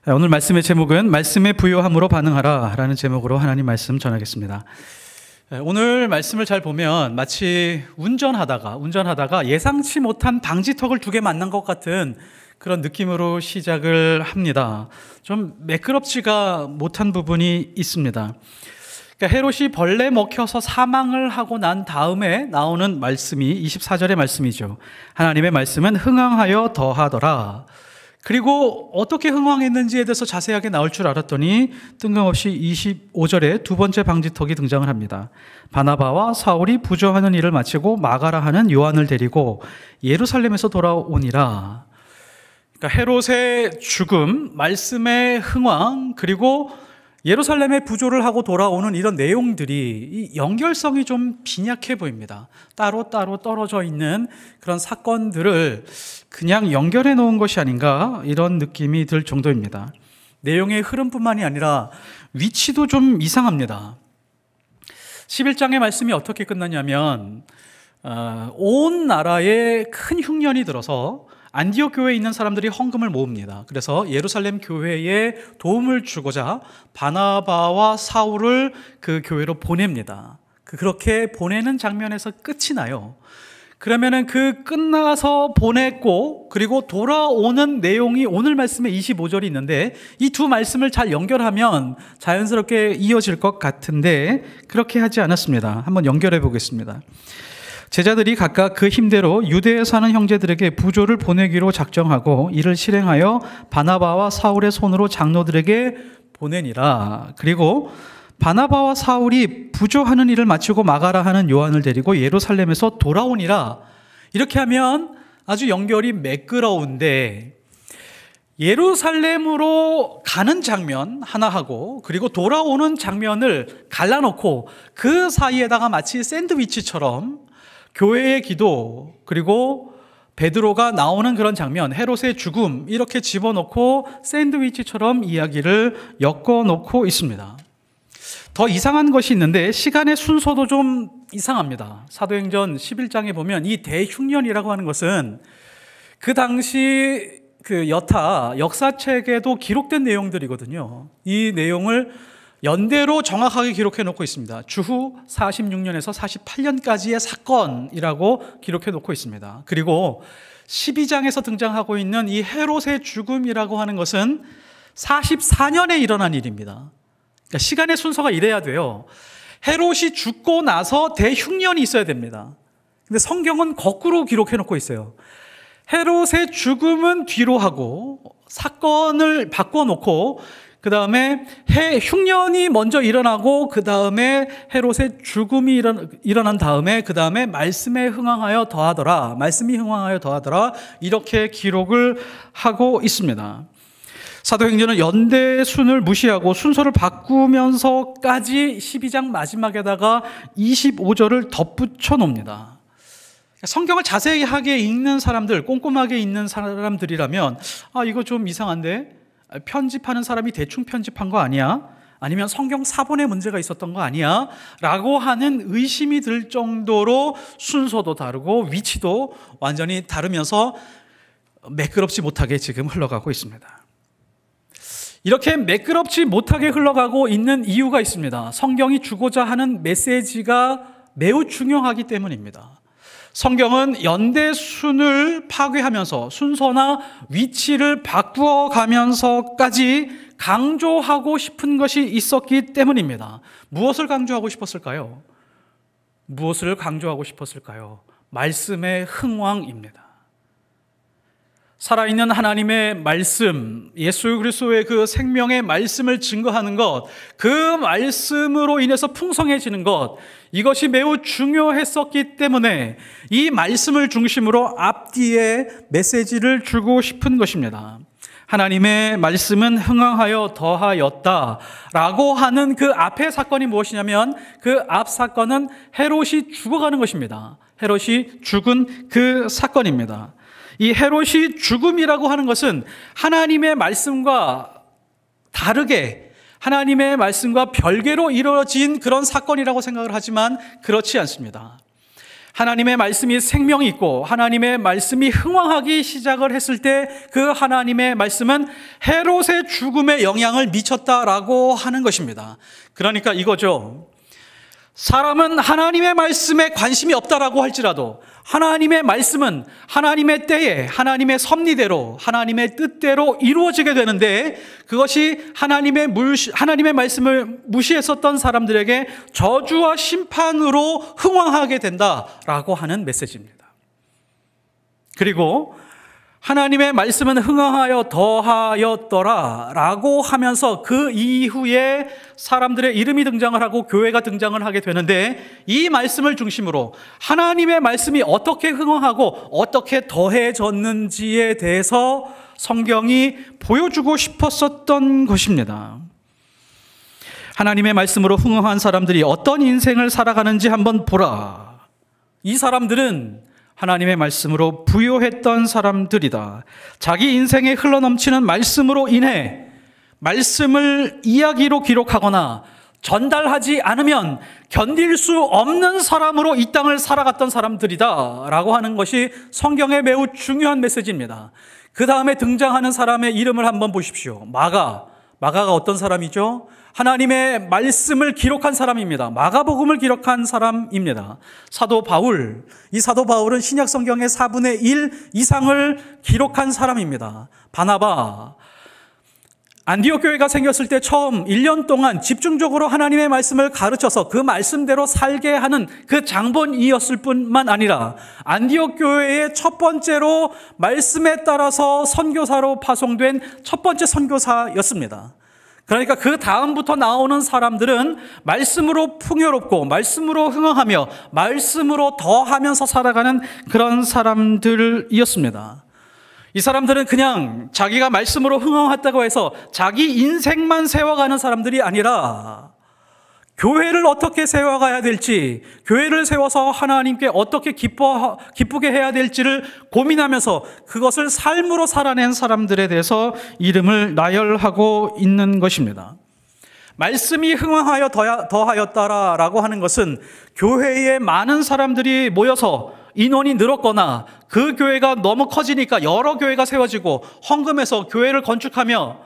오늘 말씀의 제목은 말씀의 부요함으로 반응하라 라는 제목으로 하나님 말씀 전하겠습니다. 오늘 말씀을 잘 보면 마치 운전하다가 예상치 못한 방지턱을 두 개 만난 것 같은 그런 느낌으로 시작을 합니다. 좀 매끄럽지가 못한 부분이 있습니다. 그러니까 헤롯이 벌레 먹혀서 사망을 하고 난 다음에 나오는 말씀이 24절의 말씀이죠. 하나님의 말씀은 흥황하여 더하더라. 그리고 어떻게 흥황했는지에 대해서 자세하게 나올 줄 알았더니 뜬금없이 25절에 두 번째 방지턱이 등장을 합니다. 바나바와 사울이 부조하는 일을 마치고 마가라 하는 요한을 데리고 예루살렘에서 돌아오니라. 그러니까 헤롯의 죽음, 말씀의 흥황, 그리고 예루살렘에 부조를 하고 돌아오는 이런 내용들이 이 연결성이 좀 빈약해 보입니다. 따로따로 떨어져 있는 그런 사건들을 그냥 연결해 놓은 것이 아닌가 이런 느낌이 들 정도입니다. 내용의 흐름뿐만이 아니라 위치도 좀 이상합니다. 11장의 말씀이 어떻게 끝나냐면 온 나라에 큰 흉년이 들어서 안디옥 교회에 있는 사람들이 헌금을 모읍니다. 그래서 예루살렘 교회에 도움을 주고자 바나바와 사울을 그 교회로 보냅니다. 그렇게 보내는 장면에서 끝이 나요. 그러면은 그 끝나서 보냈고 그리고 돌아오는 내용이 오늘 말씀에 25절이 있는데 이 두 말씀을 잘 연결하면 자연스럽게 이어질 것 같은데 그렇게 하지 않았습니다. 한번 연결해 보겠습니다. 제자들이 각각 그 힘대로 유대에 사는 형제들에게 부조를 보내기로 작정하고 이를 실행하여 바나바와 사울의 손으로 장로들에게 보내니라. 그리고 바나바와 사울이 부조하는 일을 마치고 마가라 하는 요한을 데리고 예루살렘에서 돌아오니라. 이렇게 하면 아주 연결이 매끄러운데 예루살렘으로 가는 장면 하나 하고 그리고 돌아오는 장면을 갈라놓고 그 사이에다가 마치 샌드위치처럼 교회의 기도 그리고 베드로가 나오는 그런 장면, 헤롯의 죽음 이렇게 집어넣고 샌드위치처럼 이야기를 엮어놓고 있습니다. 더 이상한 것이 있는데 시간의 순서도 좀 이상합니다. 사도행전 11장에 보면 이 대흉년이라고 하는 것은 그 당시 그 역사책에도 기록된 내용들이거든요. 이 내용을 연대로 정확하게 기록해 놓고 있습니다. 주후 46년에서 48년까지의 사건이라고 기록해 놓고 있습니다. 그리고 12장에서 등장하고 있는 이 헤롯의 죽음이라고 하는 것은 44년에 일어난 일입니다. 그러니까 시간의 순서가 이래야 돼요. 헤롯이 죽고 나서 대흉년이 있어야 됩니다. 근데 성경은 거꾸로 기록해 놓고 있어요. 헤롯의 죽음은 뒤로 하고 사건을 바꿔놓고 그 다음에 흉년이 먼저 일어나고 그 다음에 헤롯의 죽음이 일어난 다음에 그 다음에 말씀이 흥황하여 더하더라 이렇게 기록을 하고 있습니다. 사도행전은 연대순을 무시하고 순서를 바꾸면서까지 12장 마지막에다가 25절을 덧붙여 놓습니다. 성경을 자세하게 읽는 사람들, 꼼꼼하게 읽는 사람들이라면 이거 좀 이상한데? 편집하는 사람이 대충 편집한 거 아니야? 아니면 성경 사본에 문제가 있었던 거 아니야? 라고 하는 의심이 들 정도로 순서도 다르고 위치도 완전히 다르면서 매끄럽지 못하게 지금 흘러가고 있습니다. 이렇게 매끄럽지 못하게 흘러가고 있는 이유가 있습니다. 성경이 주고자 하는 메시지가 매우 중요하기 때문입니다. 성경은 연대순을 파괴하면서 순서나 위치를 바꾸어 가면서까지 강조하고 싶은 것이 있었기 때문입니다. 무엇을 강조하고 싶었을까요? 무엇을 강조하고 싶었을까요? 말씀의 흥황입니다. 살아있는 하나님의 말씀, 예수 그리스도의 그 생명의 말씀을 증거하는 것, 그 말씀으로 인해서 풍성해지는 것, 이것이 매우 중요했었기 때문에 이 말씀을 중심으로 앞뒤에 메시지를 주고 싶은 것입니다. 하나님의 말씀은 흥황하여 더하였다라고 하는 그 앞의 사건이 무엇이냐면 그 앞 사건은 헤롯이 죽어가는 것입니다. 헤롯이 죽은 그 사건입니다. 이 헤롯이 죽음이라고 하는 것은 하나님의 말씀과 다르게 하나님의 말씀과 별개로 이루어진 그런 사건이라고 생각을 하지만 그렇지 않습니다. 하나님의 말씀이 생명이 있고 하나님의 말씀이 흥왕하기 시작을 했을 때 그 하나님의 말씀은 헤롯의 죽음에 영향을 미쳤다라고 하는 것입니다. 그러니까 이거죠. 사람은 하나님의 말씀에 관심이 없다라고 할지라도 하나님의 말씀은 하나님의 때에 하나님의 섭리대로 하나님의 뜻대로 이루어지게 되는데 그것이 하나님의 말씀을 무시했었던 사람들에게 저주와 심판으로 흥왕하게 된다라고 하는 메시지입니다. 그리고 하나님의 말씀은 흥왕하여 더하였더라 라고 하면서 그 이후에 사람들의 이름이 등장을 하고 교회가 등장을 하게 되는데 이 말씀을 중심으로 하나님의 말씀이 어떻게 흥왕하고 어떻게 더해졌는지에 대해서 성경이 보여주고 싶었었던 것입니다. 하나님의 말씀으로 흥왕한 사람들이 어떤 인생을 살아가는지 한번 보라. 이 사람들은 하나님의 말씀으로 부요했던 사람들이다. 자기 인생에 흘러넘치는 말씀으로 인해 말씀을 이야기로 기록하거나 전달하지 않으면 견딜 수 없는 사람으로 이 땅을 살아갔던 사람들이다 라고 하는 것이 성경의 매우 중요한 메시지입니다. 그 다음에 등장하는 사람의 이름을 한번 보십시오. 마가가 어떤 사람이죠? 하나님의 말씀을 기록한 사람입니다. 마가복음을 기록한 사람입니다. 사도 바울, 이 사도 바울은 신약 성경의 4분의 1 이상을 기록한 사람입니다. 바나바, 안디옥 교회가 생겼을 때 처음 1년 동안 집중적으로 하나님의 말씀을 가르쳐서 그 말씀대로 살게 하는 그 장본이었을 뿐만 아니라 안디옥 교회의 첫 번째로 말씀에 따라서 선교사로 파송된 첫 번째 선교사였습니다. 그러니까 그 다음부터 나오는 사람들은 말씀으로 풍요롭고 말씀으로 흥황하며 말씀으로 더하면서 살아가는 그런 사람들이었습니다. 이 사람들은 그냥 자기가 말씀으로 흥황했다고 해서 자기 인생만 세워가는 사람들이 아니라 교회를 어떻게 세워가야 될지, 교회를 세워서 하나님께 어떻게 기쁘게 해야 될지를 고민하면서 그것을 삶으로 살아낸 사람들에 대해서 이름을 나열하고 있는 것입니다. 말씀이 흥황하여 더하였다라고 하는 것은 교회에 많은 사람들이 모여서 인원이 늘었거나 그 교회가 너무 커지니까 여러 교회가 세워지고 헌금해서 교회를 건축하며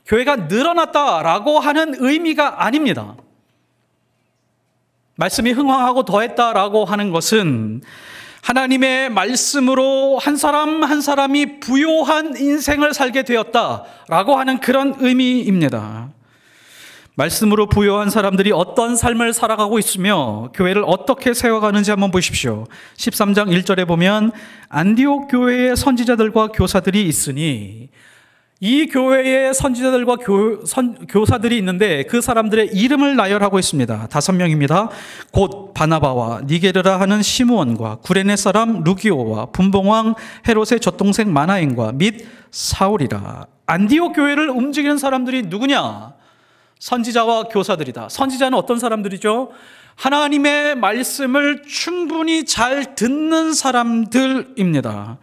교회가 늘어났다라고 하는 의미가 아닙니다. 말씀이 흥황하고 더했다라고 하는 것은 하나님의 말씀으로 한 사람 한 사람이 부요한 인생을 살게 되었다라고 하는 그런 의미입니다. 말씀으로 부요한 사람들이 어떤 삶을 살아가고 있으며 교회를 어떻게 세워가는지 한번 보십시오. 13장 1절에 보면 안디옥 교회의 선지자들과 교사들이 있으니, 이 교회의 선지자들과 교사들이 있는데 그 사람들의 이름을 나열하고 있습니다. 5명입니다. 곧 바나바와 니게르라 하는 시므온과 구레네 사람 루기오와 분봉왕 헤롯의 젖동생 마나엔과 및 사울이라. 안디옥 교회를 움직이는 사람들이 누구냐? 선지자와 교사들이다. 선지자는 어떤 사람들이죠? 하나님의 말씀을 충분히 잘 듣는 사람들입니다.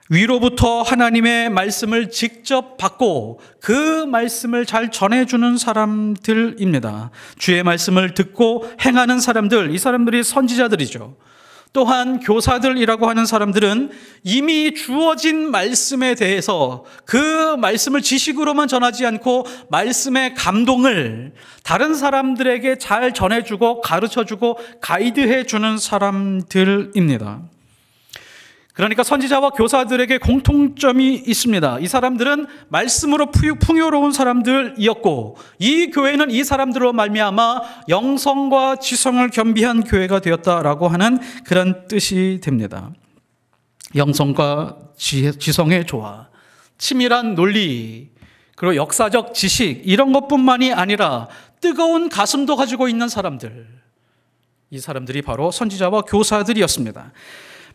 위로부터 하나님의 말씀을 직접 받고 그 말씀을 잘 전해주는 사람들입니다. 주의 말씀을 듣고 행하는 사람들, 이 사람들이 선지자들이죠. 또한 교사들이라고 하는 사람들은 이미 주어진 말씀에 대해서 그 말씀을 지식으로만 전하지 않고 말씀의 감동을 다른 사람들에게 잘 전해주고 가르쳐주고 가이드해주는 사람들입니다. 그러니까 선지자와 교사들에게 공통점이 있습니다. 이 사람들은 말씀으로 풍요로운 사람들이었고 이 교회는 이 사람들로 말미암아 영성과 지성을 겸비한 교회가 되었다라고 하는 그런 뜻이 됩니다. 영성과 지성의 조화, 치밀한 논리, 그리고 역사적 지식, 이런 것뿐만이 아니라 뜨거운 가슴도 가지고 있는 사람들, 이 사람들이 바로 선지자와 교사들이었습니다.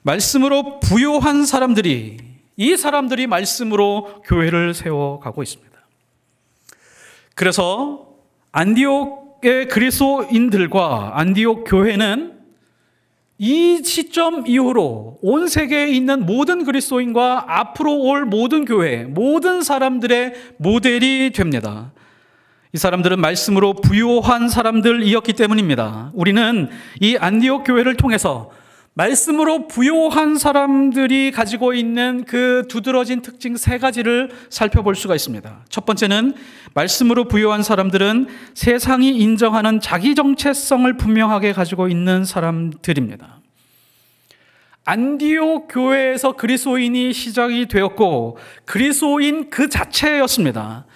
말씀으로 부요한 사람들이, 이 사람들이 말씀으로 교회를 세워가고 있습니다. 그래서 안디옥의 그리스도인들과 안디옥 교회는 이 시점 이후로 온 세계에 있는 모든 그리스도인과 앞으로 올 모든 교회, 모든 사람들의 모델이 됩니다. 이 사람들은 말씀으로 부요한 사람들이었기 때문입니다. 우리는 이 안디옥 교회를 통해서 말씀으로 부요한 사람들이 가지고 있는 그 두드러진 특징 세 가지를 살펴볼 수가 있습니다. 첫 번째는 말씀으로 부요한 사람들은 세상이 인정하는 자기 정체성을 분명하게 가지고 있는 사람들입니다. 안디옥 교회에서 그리스도인이 시작이 되었고 그리스도인 그 자체였습니다.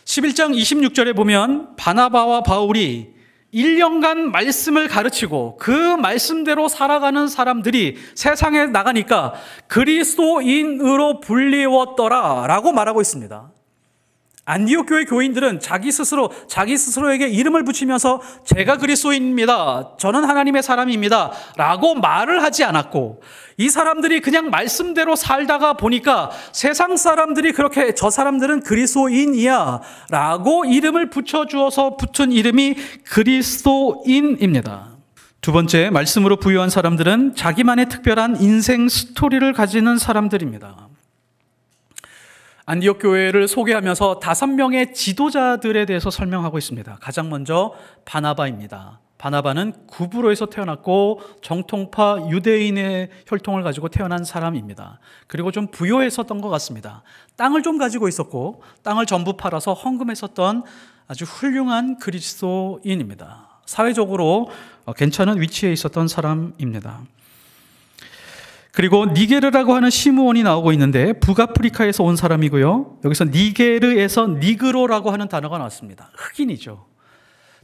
11장 26절에 보면 바나바와 바울이 1년간 말씀을 가르치고 그 말씀대로 살아가는 사람들이 세상에 나가니까 그리스도인으로 불리웠더라 라고 말하고 있습니다. 안디옥 교회 교인들은 자기 스스로에게 이름을 붙이면서 제가 그리스도인입니다, 저는 하나님의 사람입니다 라고 말을 하지 않았고, 이 사람들이 그냥 말씀대로 살다가 보니까 세상 사람들이 그렇게 저 사람들은 그리스도인이야 라고 이름을 붙여주어서 붙은 이름이 그리스도인입니다. 두 번째, 말씀으로 부유한 사람들은 자기만의 특별한 인생 스토리를 가지는 사람들입니다. 안디옥 교회를 소개하면서 5명의 지도자들에 대해서 설명하고 있습니다. 가장 먼저 바나바입니다. 바나바는 구브로에서 태어났고 정통파 유대인의 혈통을 가지고 태어난 사람입니다. 그리고 좀 부유했었던 것 같습니다. 땅을 좀 가지고 있었고 땅을 전부 팔아서 헌금했었던 아주 훌륭한 그리스도인입니다. 사회적으로 괜찮은 위치에 있었던 사람입니다. 그리고 니게르라고 하는 시므온이 나오고 있는데 북아프리카에서 온 사람이고요. 여기서 니게르에서 니그로라고 하는 단어가 나왔습니다. 흑인이죠.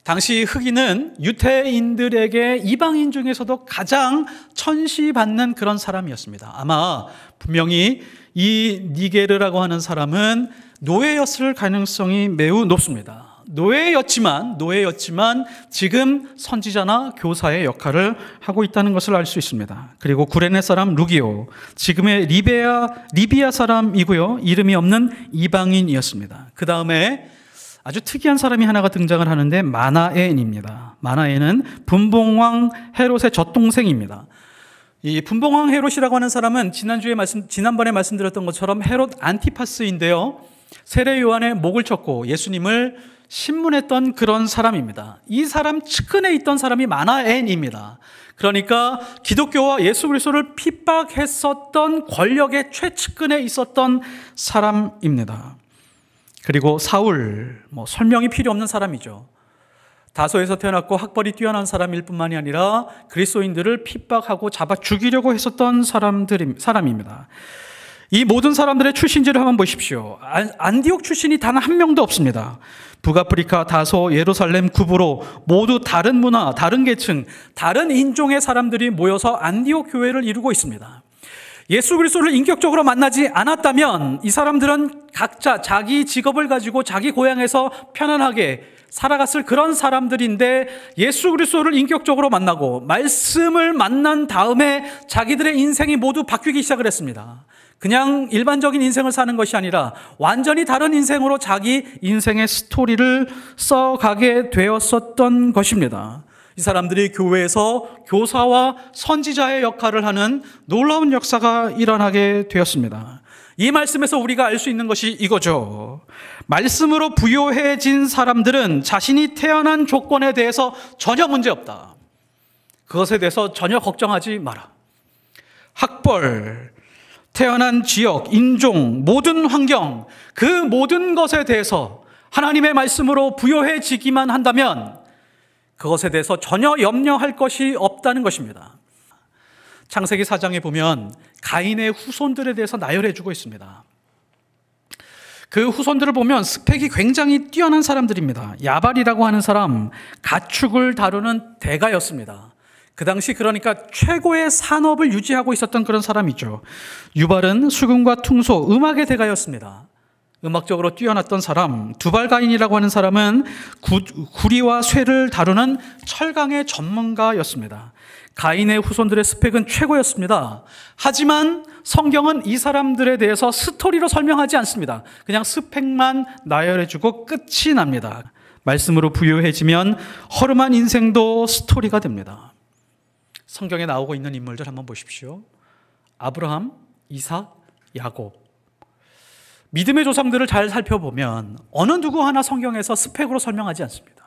당시 흑인은 유태인들에게 이방인 중에서도 가장 천시받는 그런 사람이었습니다. 아마 분명히 이 니게르라고 하는 사람은 노예였을 가능성이 매우 높습니다. 노예였지만 지금 선지자나 교사의 역할을 하고 있다는 것을 알 수 있습니다. 그리고 구레네 사람 루기오, 지금의 리비아 사람이고요. 이름이 없는 이방인이었습니다. 그 다음에 아주 특이한 사람이 하나가 등장을 하는데 마나엔입니다. 마나엔은 분봉왕 헤롯의 젖동생입니다. 이 분봉왕 헤롯이라고 하는 사람은 지난번에 말씀드렸던 것처럼 헤롯 안티파스인데요. 세례 요한의 목을 쳤고 예수님을 신문했던 그런 사람입니다. 이 사람 측근에 있던 사람이 마나엔입니다. 그러니까 기독교와 예수 그리스도를 핍박했었던 권력의 최측근에 있었던 사람입니다. 그리고 사울, 설명이 필요 없는 사람이죠. 다소에서 태어났고 학벌이 뛰어난 사람일 뿐만이 아니라 그리스도인들을 핍박하고 잡아 죽이려고 했었던 사람입니다. 이 모든 사람들의 출신지를 한번 보십시오. 안디옥 출신이 단 한 명도 없습니다. 북아프리카, 다소, 예루살렘, 구브로 모두 다른 문화, 다른 계층, 다른 인종의 사람들이 모여서 안디옥 교회를 이루고 있습니다. 예수 그리스도를 인격적으로 만나지 않았다면 이 사람들은 각자 자기 직업을 가지고 자기 고향에서 편안하게 살아갔을 그런 사람들인데, 예수 그리스도를 인격적으로 만나고 말씀을 만난 다음에 자기들의 인생이 모두 바뀌기 시작을 했습니다. 그냥 일반적인 인생을 사는 것이 아니라 완전히 다른 인생으로 자기 인생의 스토리를 써가게 되었었던 것입니다. 이 사람들이 교회에서 교사와 선지자의 역할을 하는 놀라운 역사가 일어나게 되었습니다. 이 말씀에서 우리가 알 수 있는 것이 이거죠. 말씀으로 부요해진 사람들은 자신이 태어난 조건에 대해서 전혀 문제없다. 그것에 대해서 전혀 걱정하지 마라. 학벌, 태어난 지역, 인종, 모든 환경, 그 모든 것에 대해서 하나님의 말씀으로 부요해지기만 한다면 그것에 대해서 전혀 염려할 것이 없다는 것입니다. 창세기 4장에 보면 가인의 후손들에 대해서 나열해주고 있습니다. 그 후손들을 보면 스펙이 굉장히 뛰어난 사람들입니다. 야발이라고 하는 사람, 가축을 다루는 대가였습니다. 그 당시 그러니까 최고의 산업을 유지하고 있었던 그런 사람이죠. 유발은 수금과 퉁소, 음악의 대가였습니다. 음악적으로 뛰어났던 사람. 두발가인이라고 하는 사람은 구리와 쇠를 다루는 철강의 전문가였습니다. 가인의 후손들의 스펙은 최고였습니다. 하지만 성경은 이 사람들에 대해서 스토리로 설명하지 않습니다. 그냥 스펙만 나열해주고 끝이 납니다. 말씀으로 부유해지면 허름한 인생도 스토리가 됩니다. 성경에 나오고 있는 인물들 한번 보십시오. 아브라함, 이삭, 야곱. 믿음의 조상들을 잘 살펴보면 어느 누구 하나 성경에서 스펙으로 설명하지 않습니다.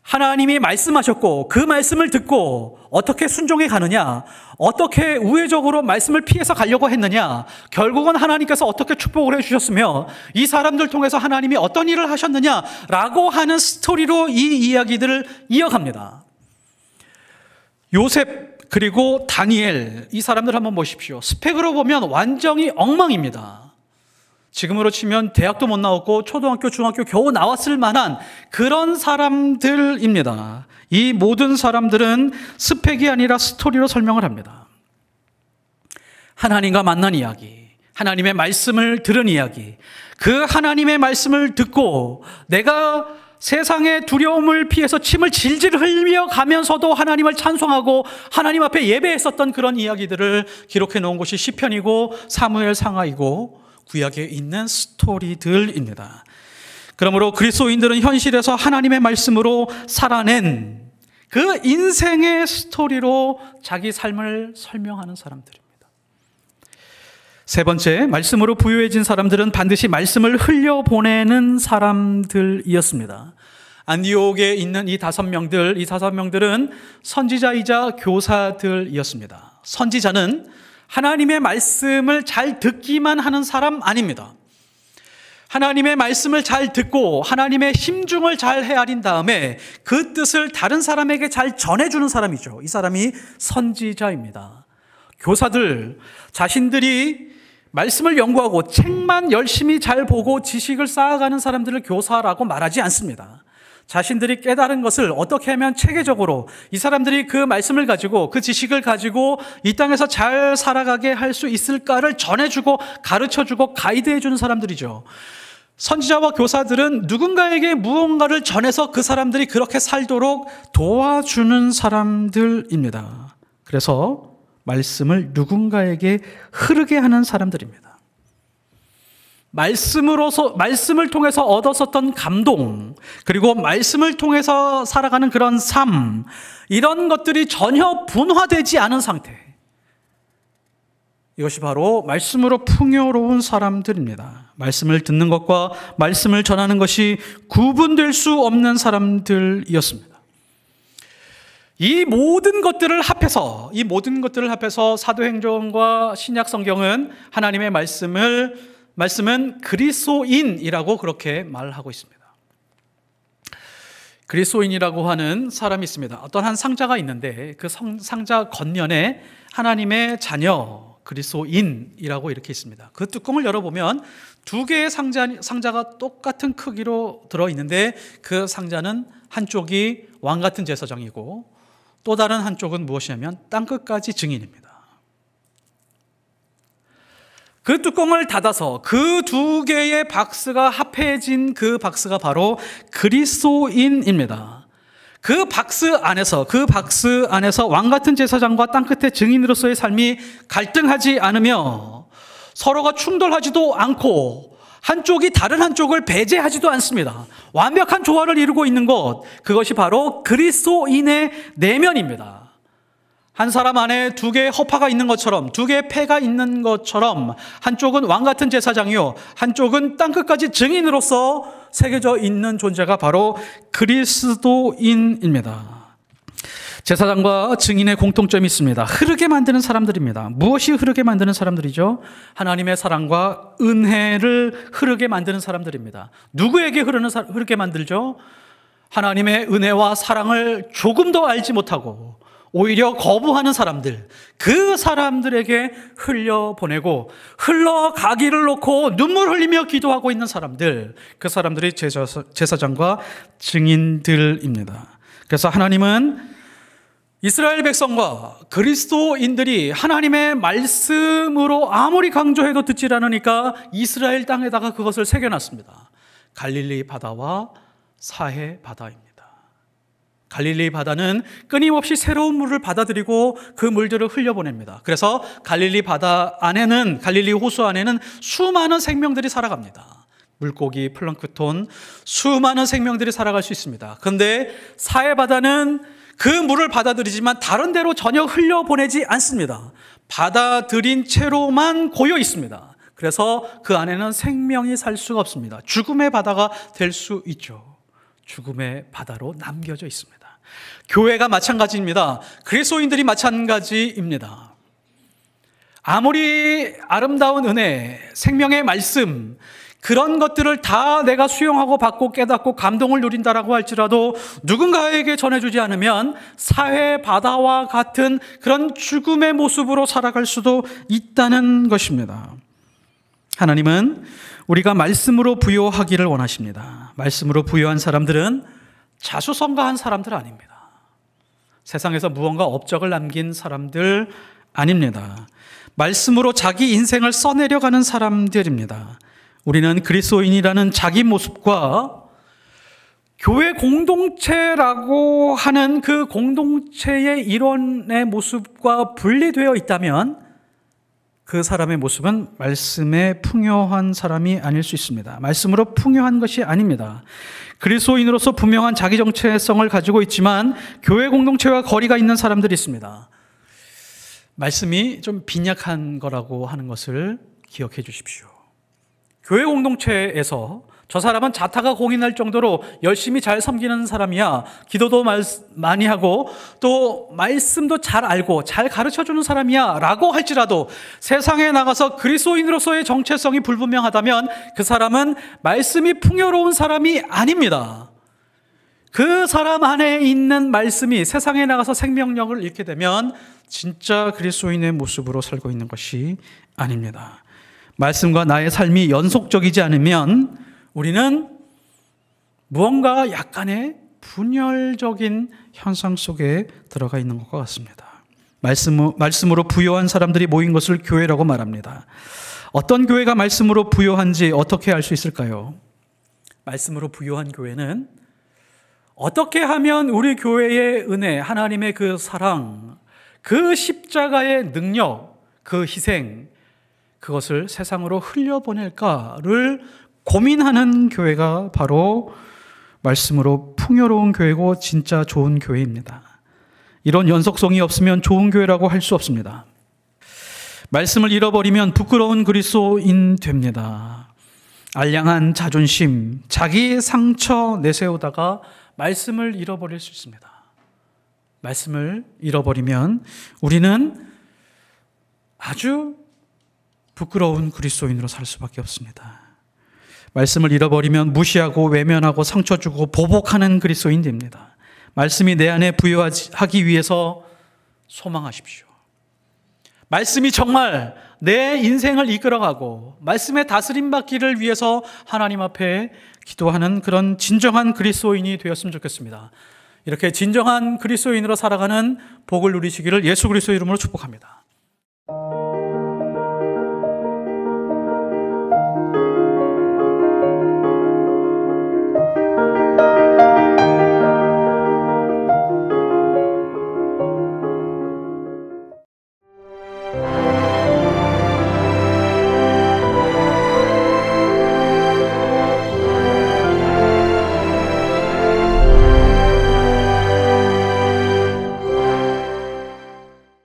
하나님이 말씀하셨고 그 말씀을 듣고 어떻게 순종해 가느냐, 어떻게 우회적으로 말씀을 피해서 가려고 했느냐, 결국은 하나님께서 어떻게 축복을 해주셨으며 이 사람들 통해서 하나님이 어떤 일을 하셨느냐라고 하는 스토리로 이 이야기들을 이어갑니다. 요셉 그리고 다니엘, 이 사람들 한번 보십시오. 스펙으로 보면 완전히 엉망입니다. 지금으로 치면 대학도 못 나왔고 초등학교, 중학교 겨우 나왔을 만한 그런 사람들입니다. 이 모든 사람들은 스펙이 아니라 스토리로 설명을 합니다. 하나님과 만난 이야기, 하나님의 말씀을 들은 이야기, 그 하나님의 말씀을 듣고 내가 세상의 두려움을 피해서 침을 질질 흘려 가면서도 하나님을 찬송하고 하나님 앞에 예배했었던 그런 이야기들을 기록해 놓은 곳이 시편이고 사무엘 상하이고 구약에 있는 스토리들입니다. 그러므로 그리스도인들은 현실에서 하나님의 말씀으로 살아낸 그 인생의 스토리로 자기 삶을 설명하는 사람들입니다. 세 번째, 말씀으로 부유해진 사람들은 반드시 말씀을 흘려보내는 사람들이었습니다. 안디옥에 있는 이 다섯 명들은 선지자이자 교사들이었습니다. 선지자는 하나님의 말씀을 잘 듣기만 하는 사람 아닙니다. 하나님의 말씀을 잘 듣고 하나님의 심중을 잘 헤아린 다음에 그 뜻을 다른 사람에게 잘 전해주는 사람이죠. 이 사람이 선지자입니다. 교사들, 자신들이 말씀을 연구하고 책만 열심히 잘 보고 지식을 쌓아가는 사람들을 교사라고 말하지 않습니다. 자신들이 깨달은 것을 어떻게 하면 체계적으로 이 사람들이 그 말씀을 가지고 그 지식을 가지고 이 땅에서 잘 살아가게 할 수 있을까를 전해주고 가르쳐주고 가이드해주는 사람들이죠. 선지자와 교사들은 누군가에게 무언가를 전해서 그 사람들이 그렇게 살도록 도와주는 사람들입니다. 그래서 말씀을 누군가에게 흐르게 하는 사람들입니다. 말씀을 통해서 얻었었던 감동, 그리고 말씀을 통해서 살아가는 그런 삶, 이런 것들이 전혀 분화되지 않은 상태. 이것이 바로 말씀으로 풍요로운 사람들입니다. 말씀을 듣는 것과 말씀을 전하는 것이 구분될 수 없는 사람들이었습니다. 이 모든 것들을 합해서 사도행전과 신약 성경은 하나님의 말씀은 그리스도인이라고 그렇게 말하고 있습니다. 그리스도인이라고 하는 사람이 있습니다. 어떤 한 상자가 있는데 그 상자 겉면에 하나님의 자녀 그리스도인이라고 이렇게 있습니다. 그 뚜껑을 열어보면 두 개의 상자가 똑같은 크기로 들어있는데 그 상자는 한쪽이 왕 같은 제사장이고 또 다른 한쪽은 무엇이냐면 땅끝까지 증인입니다. 그 뚜껑을 닫아서 그 두 개의 박스가 합해진 그 박스가 바로 그리스도인입니다. 그 박스 안에서 왕 같은 제사장과 땅끝의 증인으로서의 삶이 갈등하지 않으며 서로가 충돌하지도 않고 한쪽이 다른 한쪽을 배제하지도 않습니다. 완벽한 조화를 이루고 있는 것, 그것이 바로 그리스도인의 내면입니다. 한 사람 안에 두 개의 허파가 있는 것처럼, 두 개의 폐가 있는 것처럼 한쪽은 왕 같은 제사장이요, 한쪽은 땅끝까지 증인으로서 새겨져 있는 존재가 바로 그리스도인입니다. 제사장과 증인의 공통점이 있습니다. 흐르게 만드는 사람들입니다. 무엇이 흐르게 만드는 사람들이죠? 하나님의 사랑과 은혜를 흐르게 만드는 사람들입니다. 누구에게 흐르게 만들죠? 하나님의 은혜와 사랑을 조금 더 알지 못하고 오히려 거부하는 사람들, 그 사람들에게 흘려보내고 흘러가기를 놓고 눈물 흘리며 기도하고 있는 사람들, 그 사람들이 제사장과 증인들입니다. 그래서 하나님은 이스라엘 백성과 그리스도인들이 하나님의 말씀으로 아무리 강조해도 듣질 않으니까 이스라엘 땅에다가 그것을 새겨놨습니다. 갈릴리 바다와 사해 바다입니다. 갈릴리 바다는 끊임없이 새로운 물을 받아들이고 그 물들을 흘려보냅니다. 그래서 갈릴리 호수 안에는 수많은 생명들이 살아갑니다. 물고기, 플랑크톤, 수많은 생명들이 살아갈 수 있습니다. 그런데 사해 바다는 그 물을 받아들이지만 다른 데로 전혀 흘려보내지 않습니다. 받아들인 채로만 고여 있습니다. 그래서 그 안에는 생명이 살 수가 없습니다. 죽음의 바다가 될 수 있죠. 죽음의 바다로 남겨져 있습니다. 교회가 마찬가지입니다. 그리스도인들이 마찬가지입니다. 아무리 아름다운 은혜, 생명의 말씀, 그런 것들을 다 내가 수용하고 받고 깨닫고 감동을 누린다라고 할지라도 누군가에게 전해주지 않으면 사회 바다와 같은 그런 죽음의 모습으로 살아갈 수도 있다는 것입니다. 하나님은 우리가 말씀으로 부요하기를 원하십니다. 말씀으로 부요한 사람들은 자수성가한 사람들 아닙니다. 세상에서 무언가 업적을 남긴 사람들 아닙니다. 말씀으로 자기 인생을 써내려가는 사람들입니다. 우리는 그리스도인이라는 자기 모습과 교회 공동체라고 하는 그 공동체의 일원의 모습과 분리되어 있다면 그 사람의 모습은 말씀에 풍요한 사람이 아닐 수 있습니다. 말씀으로 풍요한 것이 아닙니다. 그리스도인으로서 분명한 자기 정체성을 가지고 있지만 교회 공동체와 거리가 있는 사람들이 있습니다. 말씀이 좀 빈약한 거라고 하는 것을 기억해 주십시오. 교회 공동체에서 저 사람은 자타가 공인할 정도로 열심히 잘 섬기는 사람이야, 기도도 많이 하고 또 말씀도 잘 알고 잘 가르쳐주는 사람이야 라고 할지라도 세상에 나가서 그리스도인으로서의 정체성이 불분명하다면 그 사람은 말씀이 풍요로운 사람이 아닙니다. 그 사람 안에 있는 말씀이 세상에 나가서 생명력을 잃게 되면 진짜 그리스도인의 모습으로 살고 있는 것이 아닙니다. 말씀과 나의 삶이 연속적이지 않으면 우리는 무언가 약간의 분열적인 현상 속에 들어가 있는 것과 같습니다. 말씀으로 부요한 사람들이 모인 것을 교회라고 말합니다. 어떤 교회가 말씀으로 부요한지 어떻게 알 수 있을까요? 말씀으로 부요한 교회는 어떻게 하면 우리 교회의 은혜, 하나님의 그 사랑, 그 십자가의 능력, 그 희생, 그것을 세상으로 흘려보낼까를 고민하는 교회가 바로 말씀으로 풍요로운 교회고 진짜 좋은 교회입니다. 이런 연속성이 없으면 좋은 교회라고 할 수 없습니다. 말씀을 잃어버리면 부끄러운 그리스도인 됩니다. 알량한 자존심, 자기 상처 내세우다가 말씀을 잃어버릴 수 있습니다. 말씀을 잃어버리면 우리는 아주 부끄러운 그리스도인으로 살 수밖에 없습니다. 말씀을 잃어버리면 무시하고 외면하고 상처 주고 보복하는 그리스도인 됩니다. 말씀이 내 안에 부여하기 위해서 소망하십시오. 말씀이 정말 내 인생을 이끌어가고 말씀의 다스림 받기를 위해서 하나님 앞에 기도하는 그런 진정한 그리스도인이 되었으면 좋겠습니다. 이렇게 진정한 그리스도인으로 살아가는 복을 누리시기를 예수 그리스도의 이름으로 축복합니다.